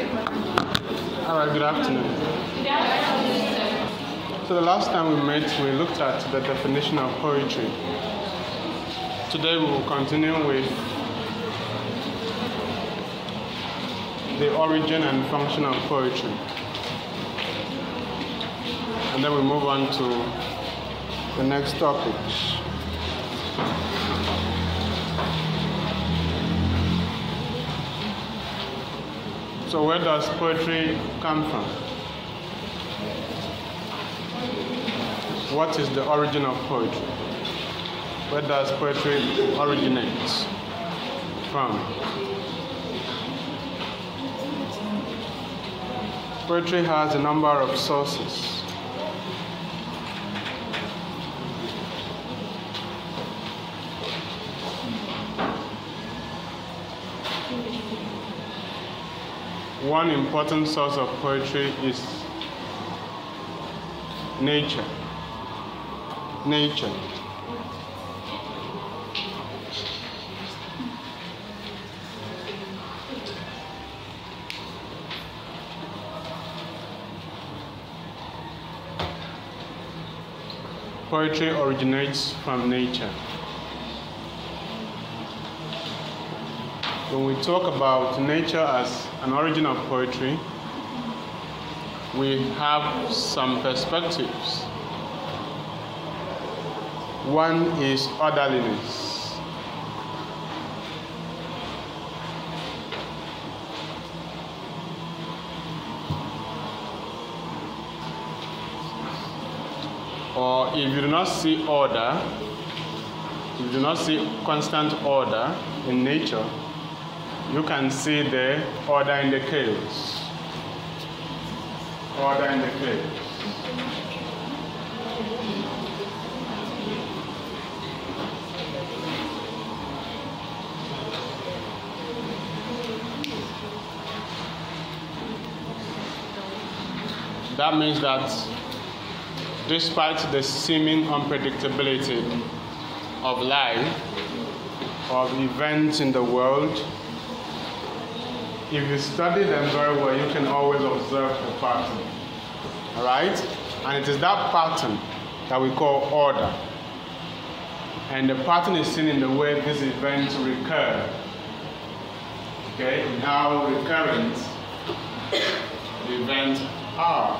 All right, good afternoon. So the last time we met, we looked at the definition of poetry. Today we will continue with the origin and function of poetry. And then we move on to the next topic. So where does poetry come from? What is the origin of poetry? Where does poetry originate from? Poetry has a number of sources. One important source of poetry is nature. Nature. Poetry originates from nature. When we talk about nature as an origin of poetry, we have some perspectives. One is orderliness. Or if you do not see order, if you do not see constant order in nature, you can see the order in the chaos. Order in the chaos. That means that despite the seeming unpredictability of life, of events in the world, if you study them very well, you can always observe a pattern. All right? And it is that pattern that we call order. And the pattern is seen in the way these events recur. Okay? And how recurrent the events are.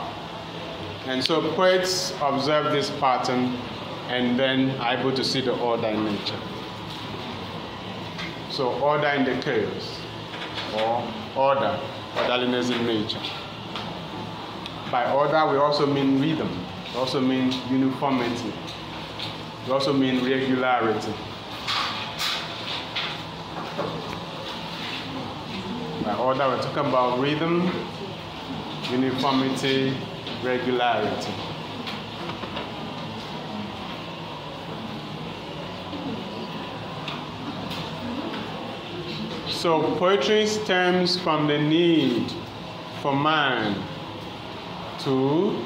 And so poets observe this pattern and then are able to see the order in nature. So order in the chaos. Or order, orderliness in nature. By order, we also mean rhythm. We also mean uniformity. We also mean regularity. By order, we're talking about rhythm, uniformity, regularity. So poetry stems from the need for man to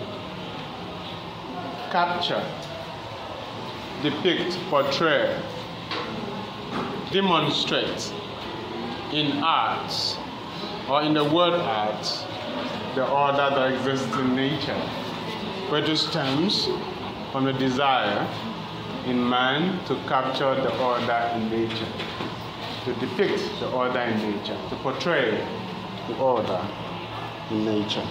capture, depict, portray, demonstrate in art or in the word art the order that exists in nature. Poetry stems from the desire in man to capture the order in nature, to depict the order in nature, to portray the order in nature.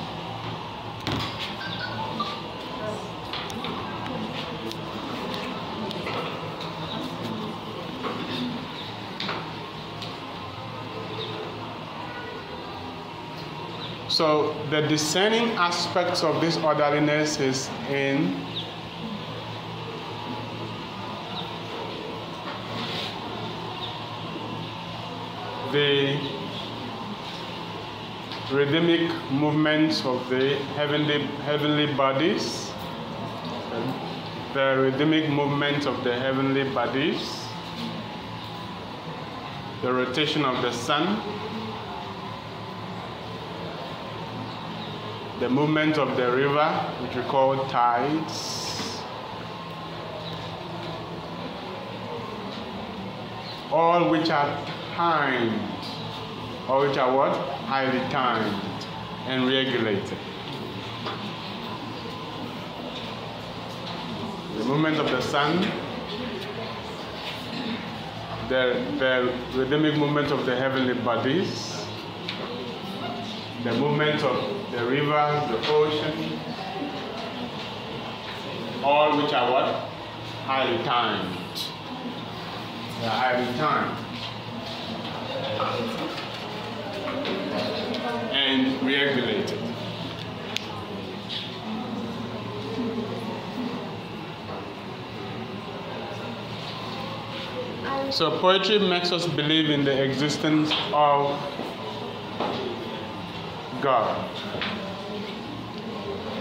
So the discerning aspects of this orderliness is in the rhythmic movements of the heavenly bodies, the rhythmic movement of the heavenly bodies, the rotation of the sun, the movement of the river, which we call tides, all which are timed or which are what? Highly timed and regulated. The movement of the sun, the rhythmic movement of the heavenly bodies, the movement of the rivers, the ocean, all which are what? Highly timed. They are highly timed and regulated. So poetry makes us believe in the existence of God.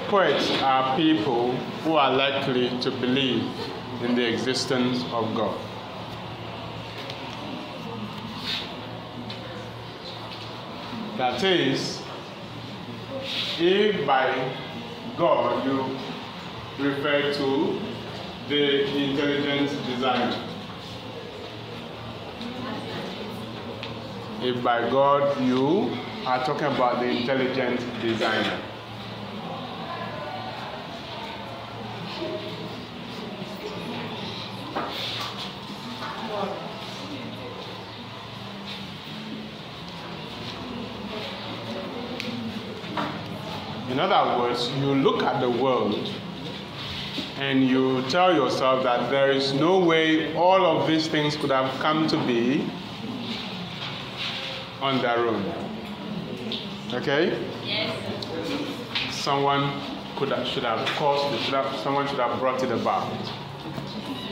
Poets are people who are likely to believe in the existence of God. That is, if by God you refer to the intelligent designer, if by God you are talking about the intelligent designer, in other words, you look at the world and you tell yourself that there is no way all of these things could have come to be on their own. Okay? Yes. Someone should have caused it, someone should have brought it about.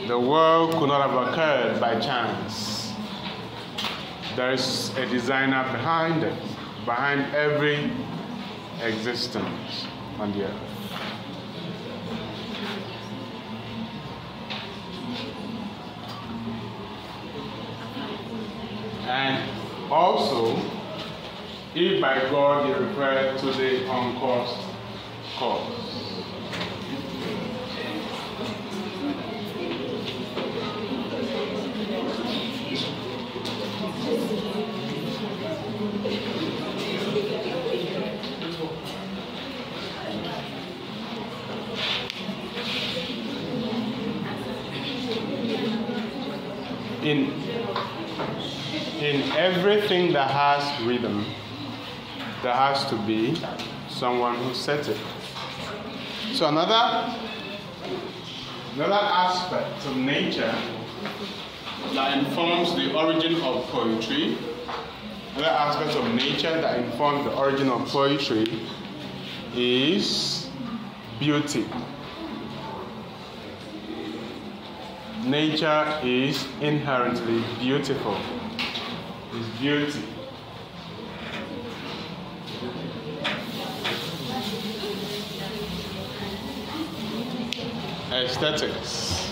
The world could not have occurred by chance. There is a designer behind it, behind every existence on the earth. And also, if by God you refer to the uncaused cause. In everything that has rhythm, there has to be someone who set it. So another aspect of nature that informs the origin of poetry, another aspect of nature that informs the origin of poetry is beauty. Nature is inherently beautiful. It's beauty. Aesthetics.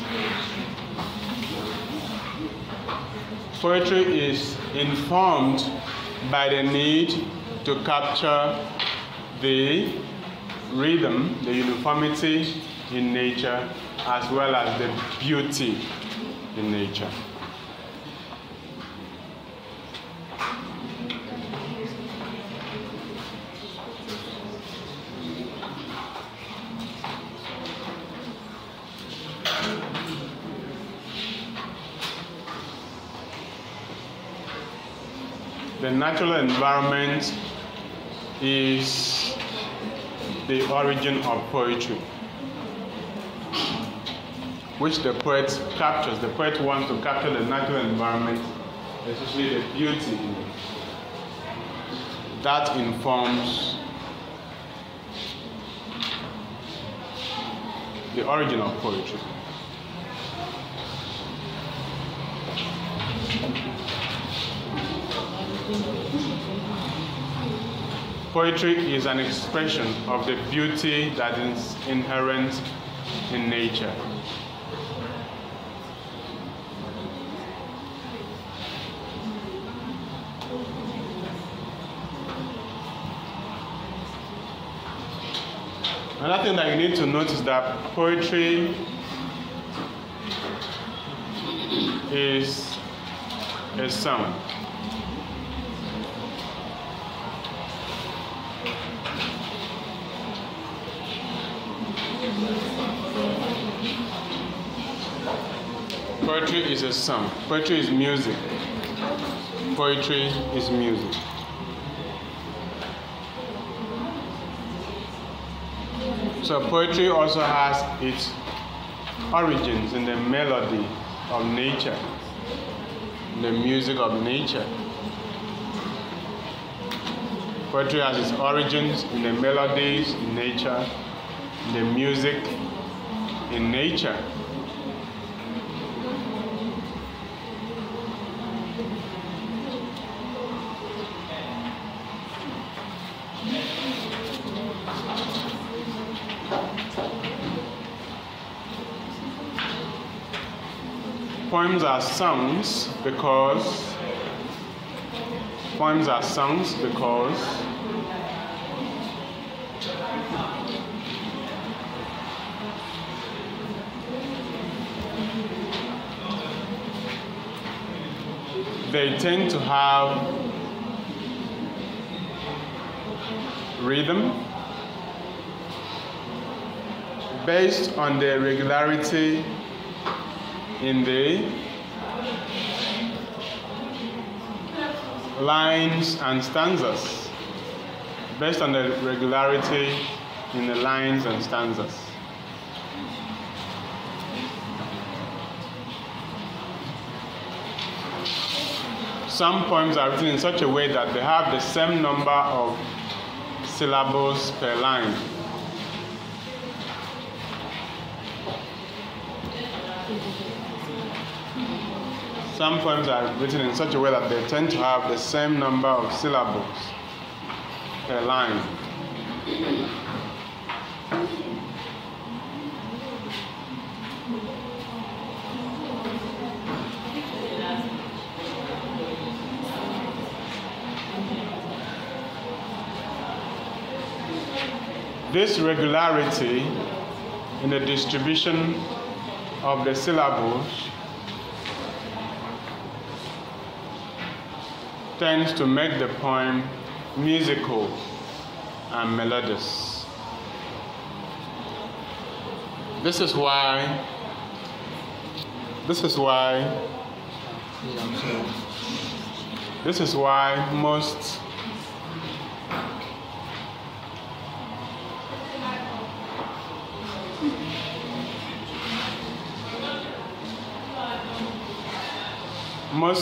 Poetry is informed by the need to capture the rhythm, the uniformity in nature, as well as the beauty in nature. The natural environment is the origin of poetry, which the poet captures. The poet wants to capture the natural environment, especially the beauty in it. That informs the origin of poetry. Poetry is an expression of the beauty that is inherent in nature. Another thing that you need to notice is that poetry is a sound. Poetry is a song. Poetry is music. Poetry is music. So poetry also has its origins in the melody of nature, the music of nature. Poetry has its origins in the melodies in nature, the music in nature. Poems are songs because they tend to have rhythm based on the regularity in the lines and stanzas, based on the regularity in the lines and stanzas. Some poems are written in such a way that they have the same number of syllables per line. Some poems are written in such a way that they tend to have the same number of syllables per line. This regularity in the distribution of the syllables tends to make the poem musical and melodious. This is why most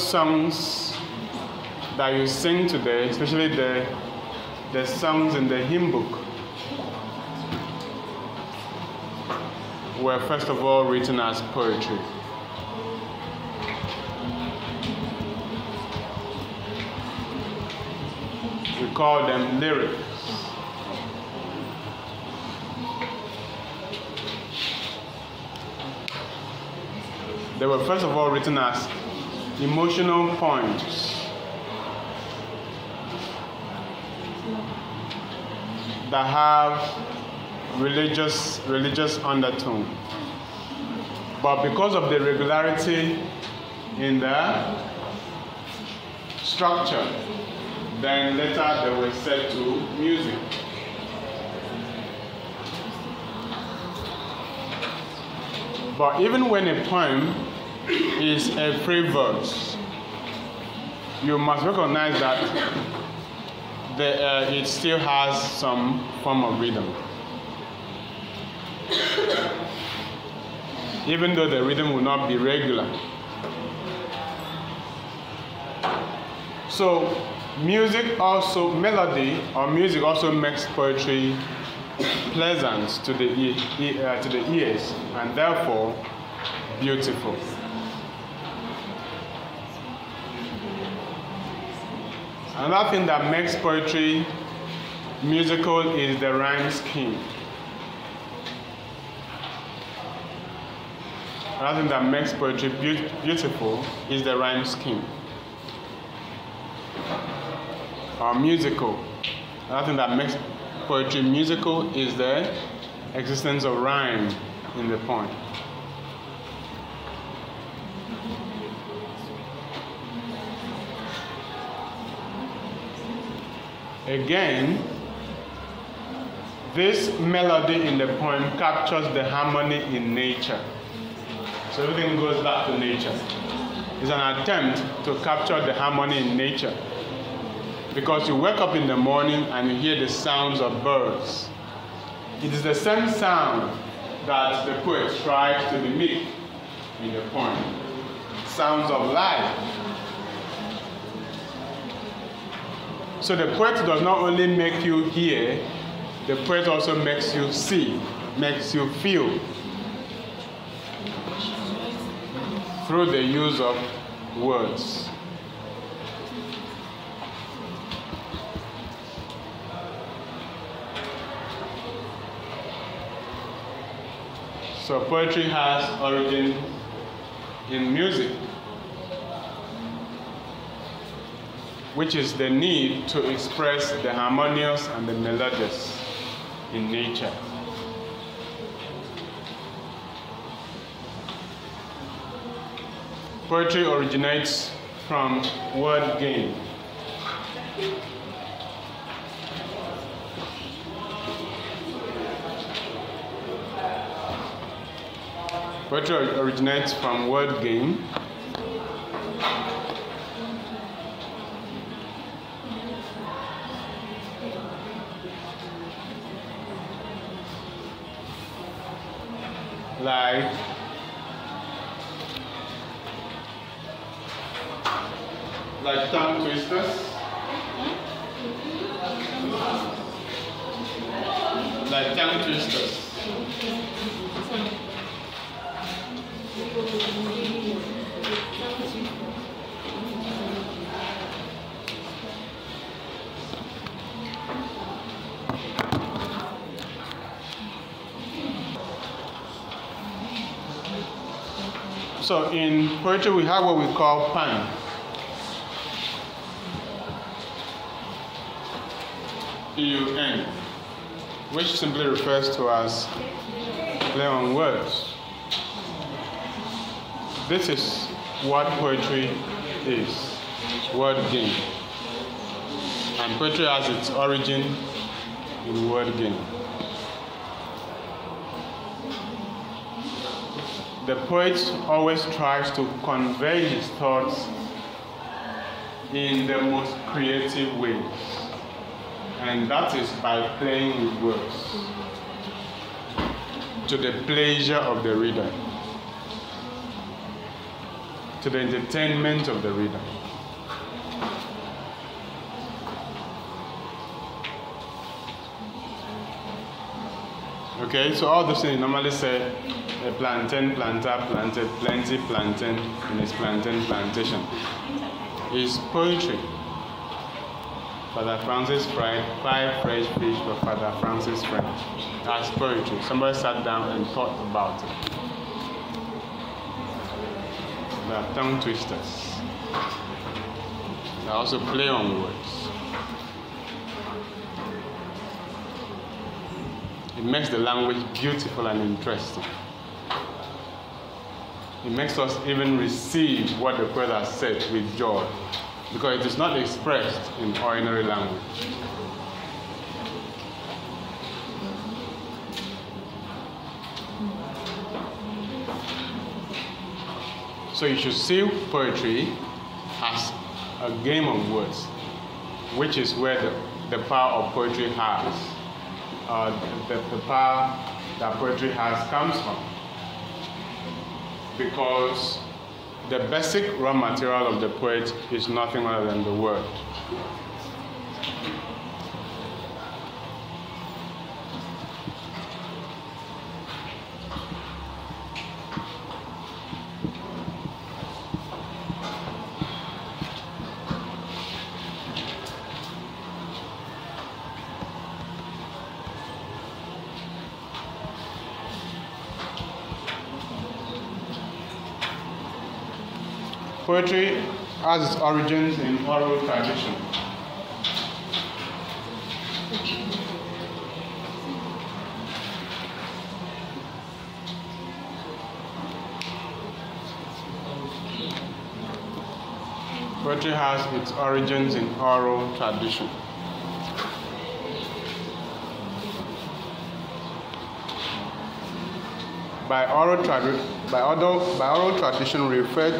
songs that you sing today, especially the songs in the hymn book, were first of all written as poetry. We call them lyrics. They were first of all written as emotional poems that have religious undertone. But because of the regularity in the structure, then later they were set to music. But even when a poem is a free verse, you must recognize that it still has some form of rhythm. Even though the rhythm will not be regular. So music also makes poetry pleasant to the ears and therefore beautiful. Another thing that makes poetry musical is the rhyme scheme. Another thing that makes poetry beautiful is the rhyme scheme. Or musical. Another thing that makes poetry musical is the existence of rhyme in the poem. Again, this melody in the poem captures the harmony in nature. So everything goes back to nature. It's an attempt to capture the harmony in nature. Because you wake up in the morning and you hear the sounds of birds. It is the same sound that the poet tries to mimic in the poem. Sounds of life. So the poet does not only make you hear, the poet also makes you see, makes you feel through the use of words. So poetry has origin in music, which is the need to express the harmonious and the melodious in nature. Poetry originates from word game. Poetry originates from word game. Like tongue twisters. Like tongue twisters. So in poetry we have what we call pun. P-U-N, which simply refers to as play on words. This is what poetry is, word game. And poetry has its origin in word game. The poet always tries to convey his thoughts in the most creative ways. And that is by playing with words to the pleasure of the reader, to the entertainment of the reader. Okay, so all those things you normally say, a plantain planter planted plenty plantain in his plantain plantation, is poetry. Father Francis fried 5 fresh fish for Father Francis' friend. That's poetry. Somebody sat down and thought about it. They are tongue twisters. They also play on words. It makes the language beautiful and interesting. It makes us even receive what the poet has said with joy, because it is not expressed in ordinary language. So you should see poetry as a game of words, which is where the power of poetry has, the power that poetry has comes from. Because the basic raw material of the poet is nothing other than the word. Poetry has its origins in oral tradition. Poetry has its origins in oral tradition. By oral tradition, we refer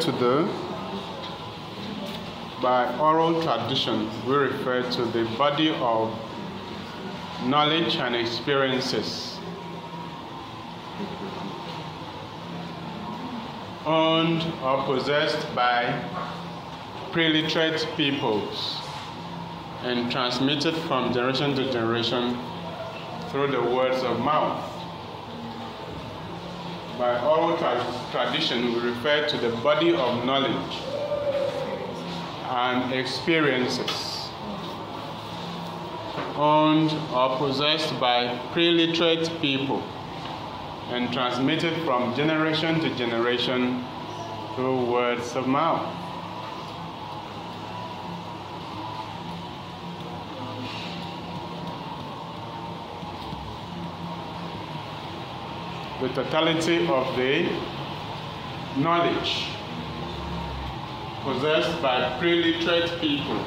to the body of knowledge and experiences owned or possessed by pre-literate peoples and transmitted from generation to generation through the words of mouth. By oral tradition, we refer to the body of knowledge and experiences owned or possessed by pre-literate people and transmitted from generation to generation through words of mouth. The totality of the knowledge possessed by pre-literate people.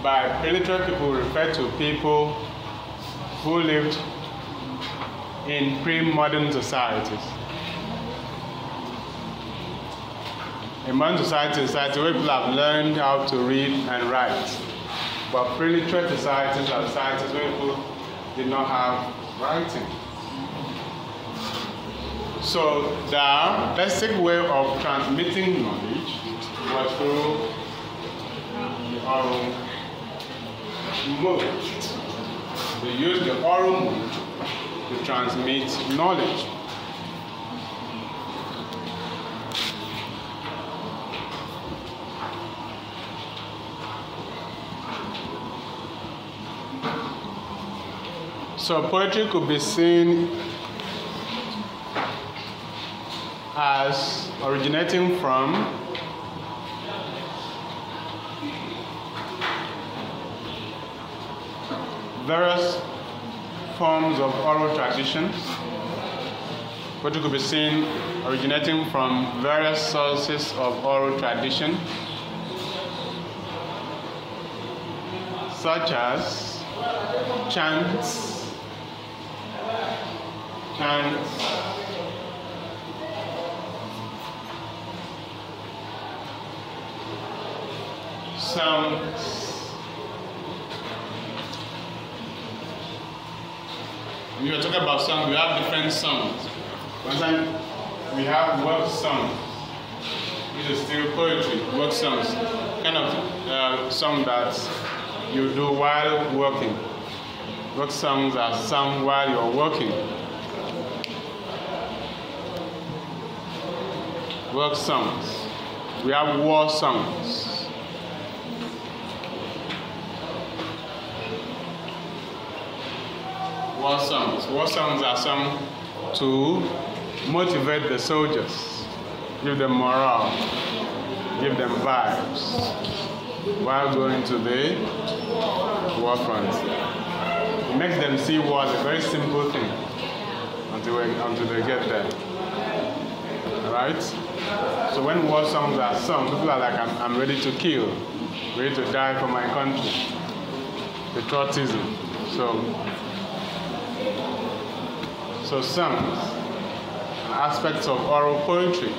By pre-literate people, we refer to people who lived in pre-modern societies. A modern society is a society where people have learned how to read and write. But pre-literate societies are societies where people did not have writing. So the basic way of transmitting knowledge was through the oral mode. They use the oral mode to transmit knowledge. So poetry could be seen as originating from various forms of oral traditions. Poetry could be seen originating from various sources of oral tradition, such as chants, songs. When you are talking about songs, we have different songs. One time we have work songs, which is still poetry, work songs. Kind of song that you do while working. Work songs are sung while you're working. Work songs. We have war songs. War songs. War songs are sung to motivate the soldiers, give them morale, give them vibes while going to the war front. It makes them see war as a very simple thing until they get there. Alright? So when war songs are sung, people are like, I'm ready to kill, ready to die for my country. Patriotism. So songs, aspects of oral poetry,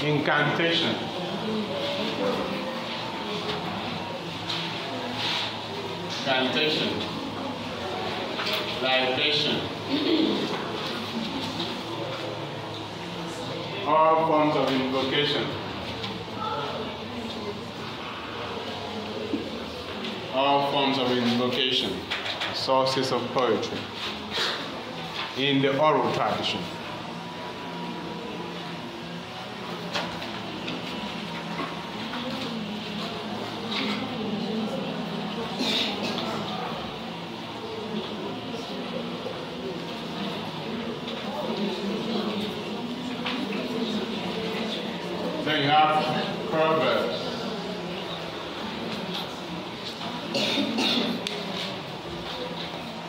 incantation, libation, all forms of invocation, sources of poetry in the oral tradition. Then you have proverbs.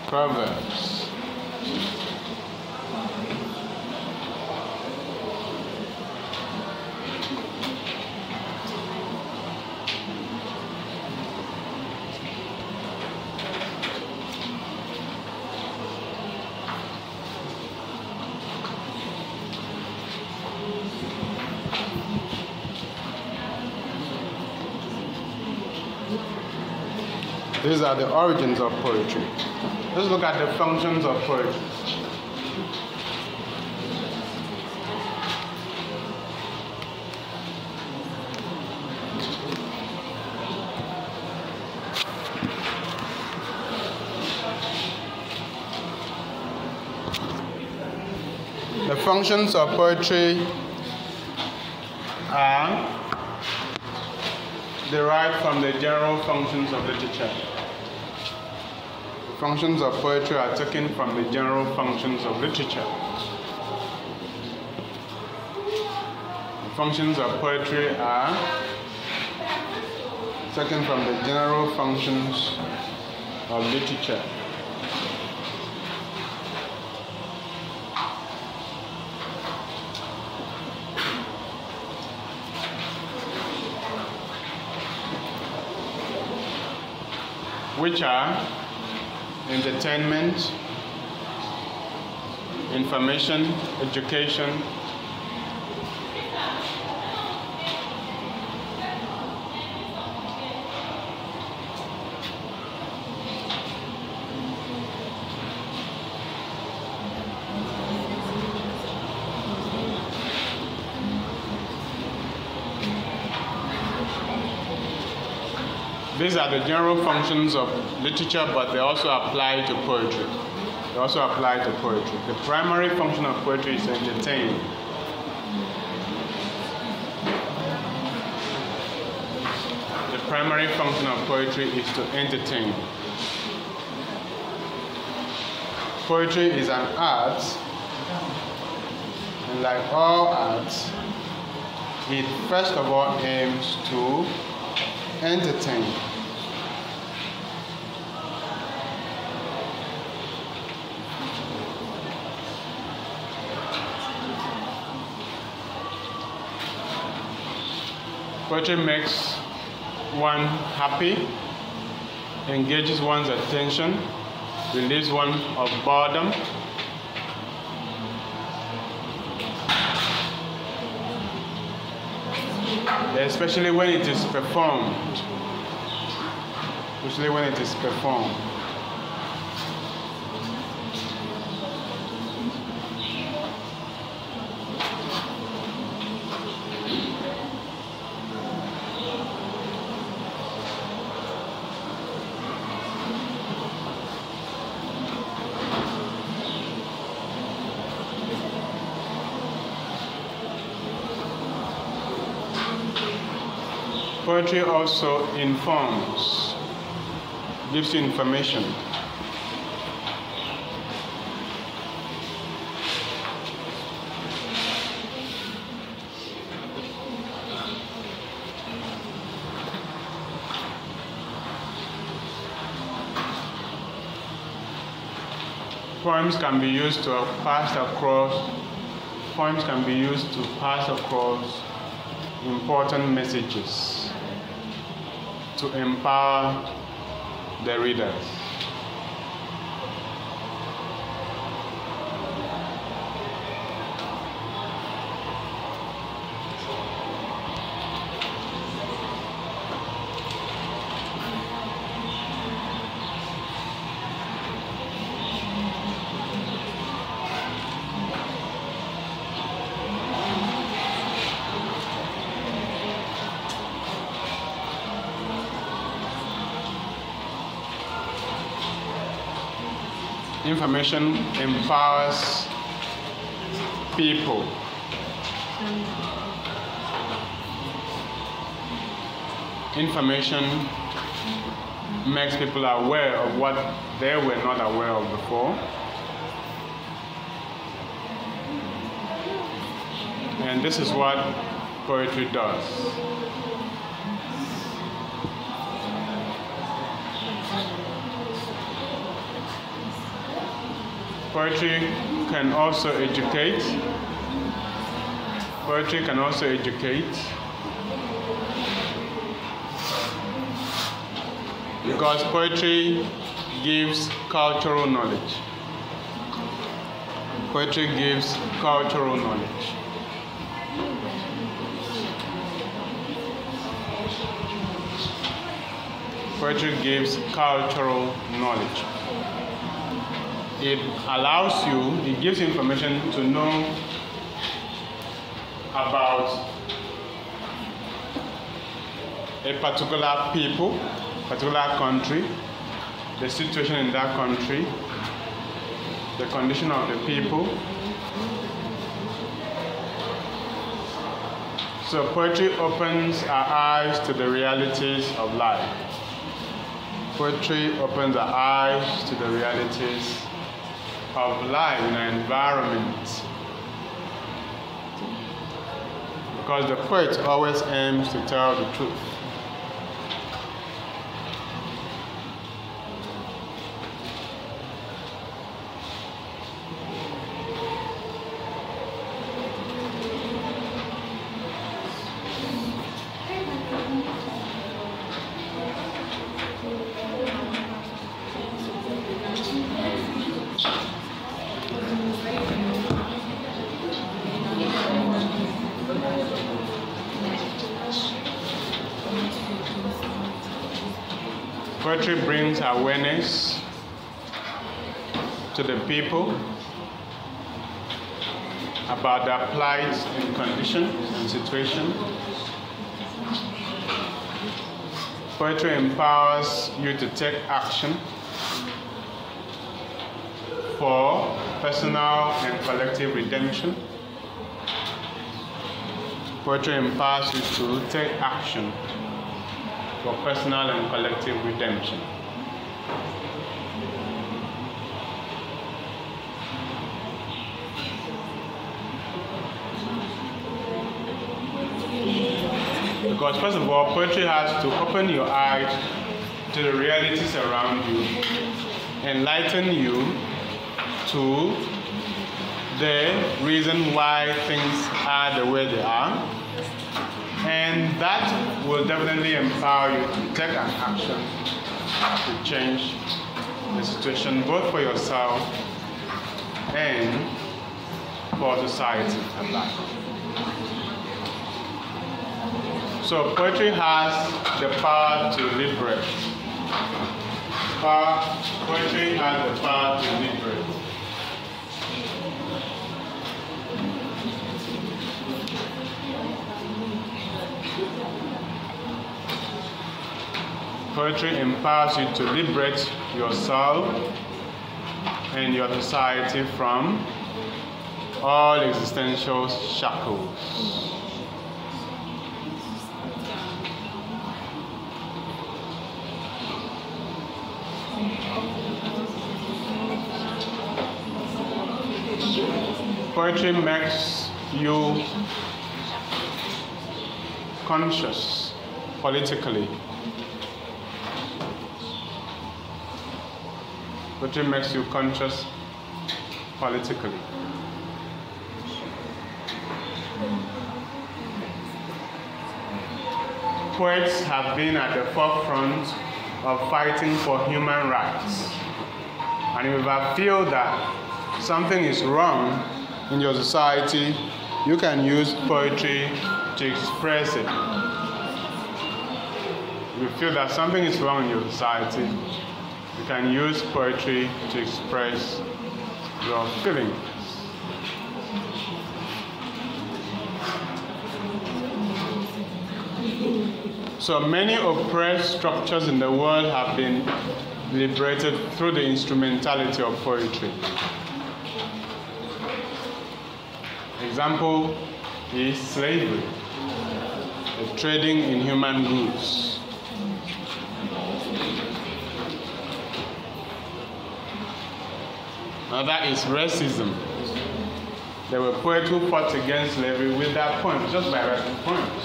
Proverbs. These are the origins of poetry. Let's look at the functions of poetry. The functions of poetry are derived from the general functions of literature. The functions of poetry are taken from the general functions of literature. The functions of poetry are taken from the general functions of literature. Which are entertainment, information, education, these are the general functions of literature, but they also apply to poetry. They also apply to poetry. The primary function of poetry is to entertain. The primary function of poetry is to entertain. Poetry is an art, and like all arts, it first of all aims to entertain. Poetry makes one happy, engages one's attention, relieves one of boredom, especially when it is performed. Especially when it is performed. Poetry also informs, gives you information. Poems can be used to pass across important messages to empower the readers. Information empowers people. Information makes people aware of what they were not aware of before. And this is what poetry does. Poetry can also educate. Poetry can also educate because poetry gives cultural knowledge. Poetry gives cultural knowledge. Poetry gives cultural knowledge. It allows you, it gives information to know about a particular people, particular country, the situation in that country, the condition of the people. So poetry opens our eyes to the realities of life. Poetry opens our eyes to the realities of life in our environment. Because the poet always aims to tell the truth. Poetry brings awareness to the people about their plight and condition and situation. Poetry empowers you to take action for personal and collective redemption. Poetry empowers you to take action for personal and collective redemption. Because first of all, poetry has to open your eyes to the realities around you, enlighten you to the reason why things are the way they are. And that will definitely empower you to take an action to change the situation, both for yourself and for society at large. So poetry has the power to liberate. Poetry has the power to liberate. Poetry empowers you to liberate yourself and your society from all existential shackles. Poetry makes you conscious politically. Poetry makes you conscious politically. Poets have been at the forefront of fighting for human rights. And if you ever feel that something is wrong in your society, you can use poetry to express it. If you feel that something is wrong in your society, you can use poetry to express your feelings. So many oppressed structures in the world have been liberated through the instrumentality of poetry. Example is slavery, the trading in human goods. Another is racism. There were poets who fought against slavery with their poems, just by writing poems.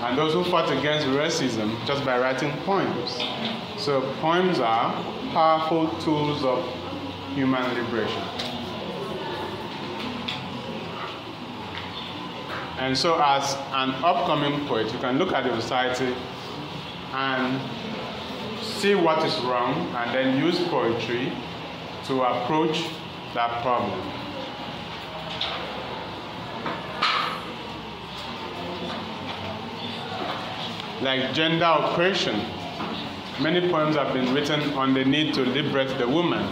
And those who fought against racism just by writing poems. So poems are powerful tools of human liberation. And so as an upcoming poet, you can look at the society and see what is wrong and then use poetry to approach that problem. Like gender oppression. Many poems have been written on the need to liberate the woman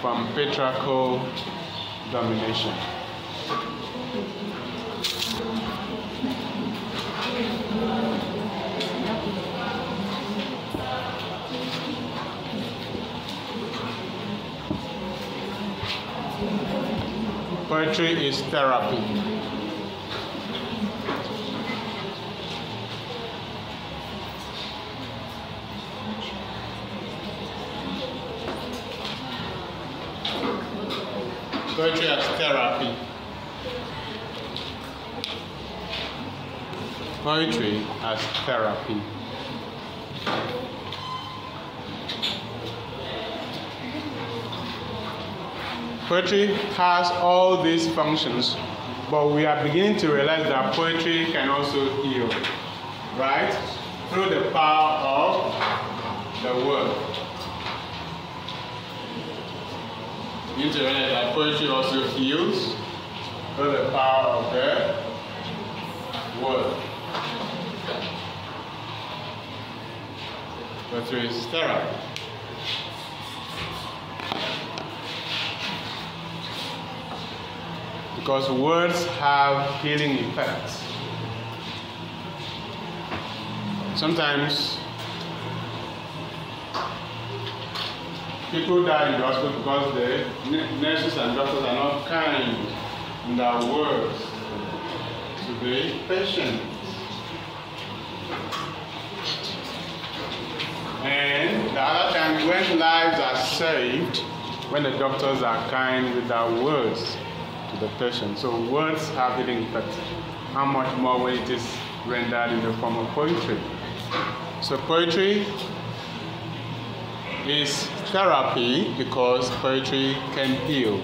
from patriarchal domination. Poetry is therapy. Poetry as therapy. Poetry as therapy. Poetry has all these functions, but we are beginning to realize that poetry can also heal, right? Through the power of the word. You need to realize that poetry also heals through the power of the word. Poetry is therapy. Because words have healing effects. Sometimes people die in the hospital because the nurses and doctors are not kind in their words to the patient. And the other time when lives are saved, when the doctors are kind with their words to the patient. So words have healing effects. How much more when it is rendered in the form of poetry? So poetry is therapy because poetry can heal.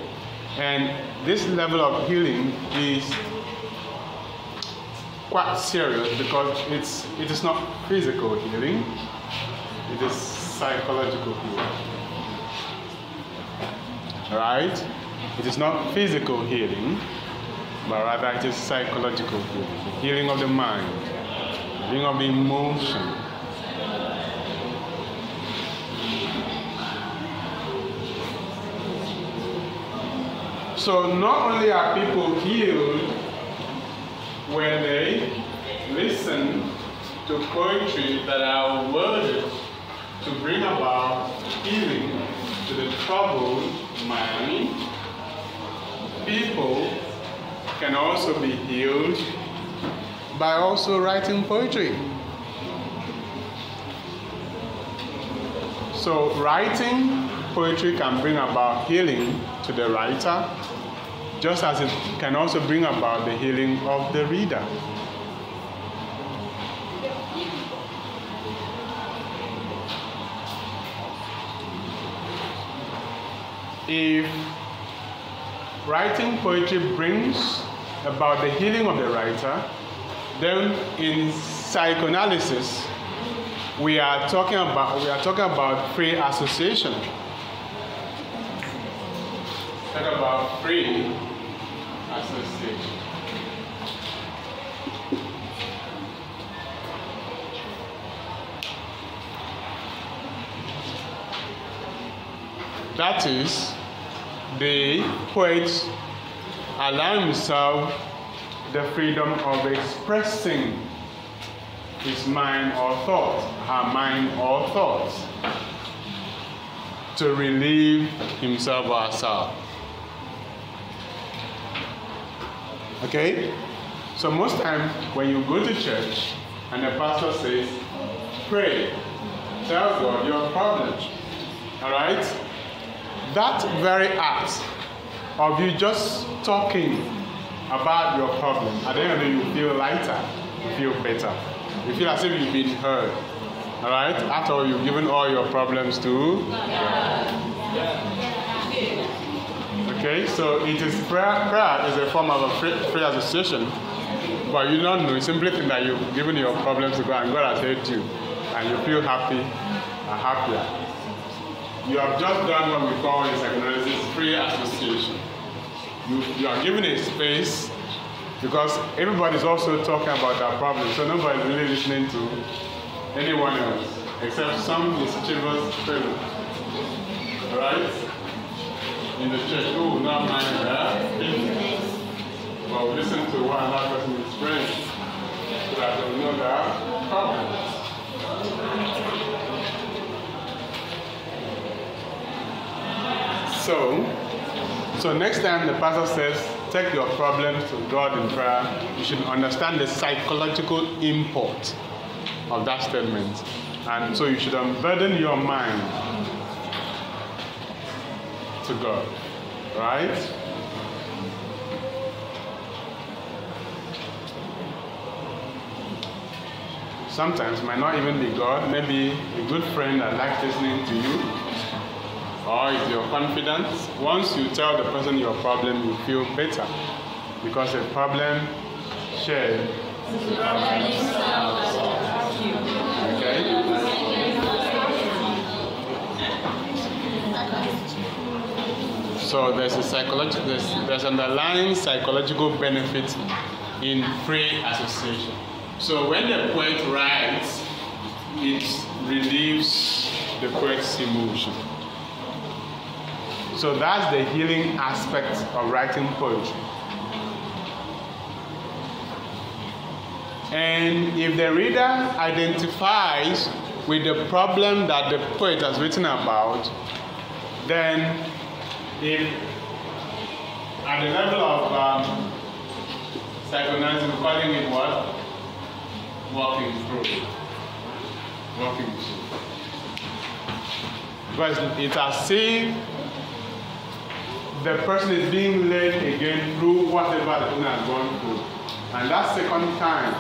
And this level of healing is quite serious because it is not physical healing, it is psychological healing. Alright? It is not physical healing, but rather it is psychological healing. The healing of the mind, the healing of the emotion. So not only are people healed when they listen to poetry that are worded to bring about healing to the troubled mind, people can also be healed by also writing poetry. So writing poetry can bring about healing to the writer, just as it can also bring about the healing of the reader. If writing poetry brings about the healing of the writer, then in psychoanalysis we are talking about free association. Talk about free association. That is, the poet allow himself the freedom of expressing his mind or thought, her mind or thoughts, to relieve himself or herself. Okay? So most times when you go to church and the pastor says, pray, tell God your problems, all right? That very act of you just talking about your problem, at the end of the day you feel lighter, you feel better. You feel as if you've been heard. All right? After all, you've given all your problems to God. Okay, so it is prayer. Prayer is a form of a free association, but you don't know. You simply think that you've given your problems to God and God has heard you, and you feel happy and happier. You have just done what we call in psychoanalysis free association. You are given a space because everybody is also talking about their problems, so nobody is really listening to anyone else, except some mischievous fellow. Alright? In the church, oh, not mine, well, listen to what another person is praying, so that they will know that problems. So next time the pastor says, take your problems to God in prayer, you should understand the psychological import of that statement. And so you should unburden your mind to God. Right? Sometimes it might not even be God, maybe a good friend that likes listening to you, or it's your confidence. Once you tell the person your problem, you feel better, because a problem shared is a problem solved. Okay? So there's underlying psychological benefit in free association. So when the poet writes, it relieves the poet's emotion. So that's the healing aspect of writing poetry. And if the reader identifies with the problem that the poet has written about, then if at the level of psychoanalysis, we're calling it what? Walking through. Because it's as if the person is being led again through whatever the person has gone through. And that second time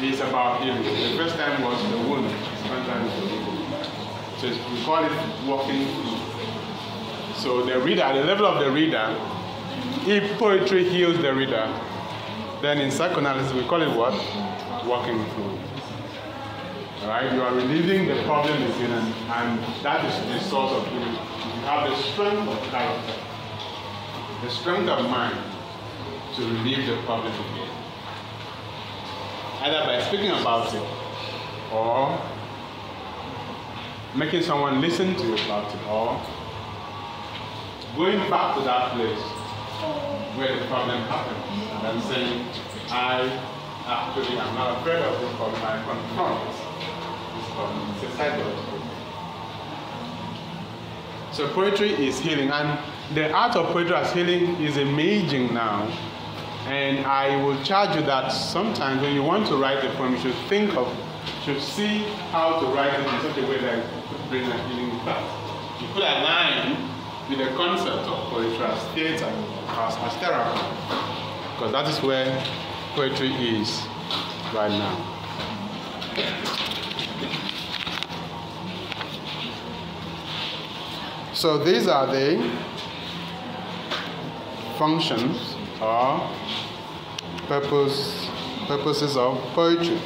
is about healing. The first time was the wound. The second time is the healing. So we call it walking through. So the reader, at the level of the reader, if poetry heals the reader, then in psychoanalysis we call it what? Walking through. Alright, you are relieving the problem is in, and that is the source of healing. You have the strength of character, the strength of mind to relieve the problem again. Either by speaking about it, or making someone listen to you about it, or going back to that place where the problem happened, and then saying, I actually am not afraid of this problem, I confront this problem. It's a psychological. So poetry is healing, and the art of poetry as healing is emerging now. And I will charge you that sometimes when you want to write a poem, you should see how to write it in such a way that it could bring a healing effect. You could align with the concept of poetry as theater, as therapy, because that is where poetry is right now. So these are the functions or purposes of poetry.